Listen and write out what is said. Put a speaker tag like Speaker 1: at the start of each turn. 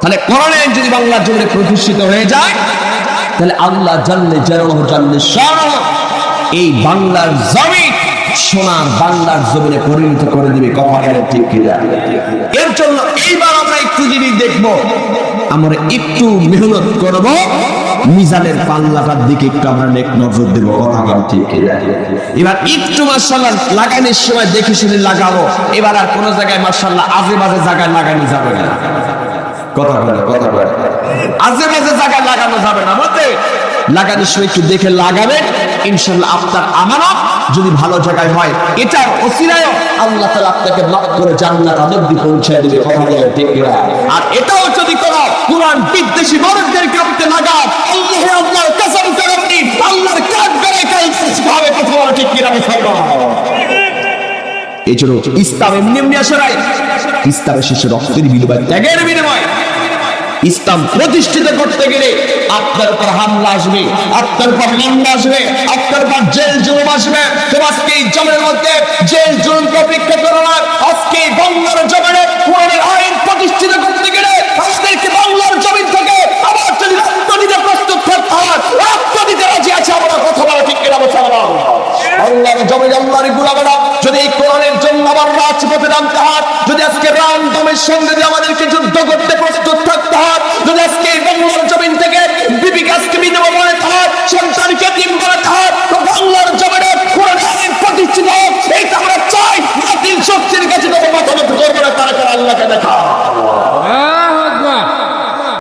Speaker 1: তাহলে কোরআন যদি বাংলার জমিনে প্রতিষ্ঠিত হয়ে যায়, তাহলে আল্লাহ জাল্লে জালালুহু জাল্লে শানুহু এই বাংলার জমিন সোনার বাংলার জমিনে পরিণত করে দিবে। কথা বলে ঠিক কিনা? এর জন্য এইবার আমরা একটু জিনিস দেখব, আমরা একটু মেহনত করব, মিজানের পাল্লাটার দিকে একটু আমরা নজর দেব। কথা বলে ঠিক কিনা? এবার একটু মাশাআল্লাহ লাগানোর সময় দেখে শুনে লাগাবো। এবার আর কোন জায়গায় মাশাআল্লাহ আজে বাজে জায়গায় লাগানো যাবে না। কথা বলে আজে বাজে জায়গায় লাগানো যাবে না। বলতে লাগানোর সময় একটু দেখে লাগাবেন, ইনশাআল্লাহ আপনার আমানত যদি ভালো জায়গায় হয়, এটার ওসিলায় আল্লাহ তাআলা আপনাকে মাফ করে জান্নাতের মধ্যে পৌঁছায় দিবে। কথা বলে ঠিক কিনা? আর এটাও যদি কোনো কুরআন বিদ্বেষী মানুষদেরকে আপনি লাগান, আল্লাহর কসম করে আপনি আল্লাহর কাজ করে ভাবে। কথা বলে ঠিক কিনা? এই জন্য ইসলাম এমনি এমনি আসে নাই। ইসলামের শেষে রক্তের বিনিময়, ত্যাগের বিনিময়। ইসলাম প্রতিষ্ঠিত করতে গেলে আপনার উপর হামলা আসবে, আপনার উপর নিন্দা আসবে, আপনার উপর জেল জুলুম আসবে। তো আজকে এই জমিনের মধ্যে জেল জুলুমকে অপেক্ষা করো না। আজকে বাংলার জমিনে কোরআনের আইন প্রতিষ্ঠিত করতে গেলে আমাদেরকে বাংলার জমিন থেকে আবার যদি রক্ত দিতে প্রস্তুত থাকতে হয়, রক্ত দিতে রাজি আছে আমরা। কথা বলা ঠিক কিনা? আল্লাহর জমিন, আল্লাহর গোলামেরা যদি এই কোরআনের জন্য আবার রাজপথে নামতে হয়, যদি আজকে রাম দমের সঙ্গে যদি আমাদেরকে যুদ্ধ করতে প্রস্তুত থাকতে হয়, যদি আজকে এই বাংলার জমিন থেকে বিবি কাজকে বিধবা বলে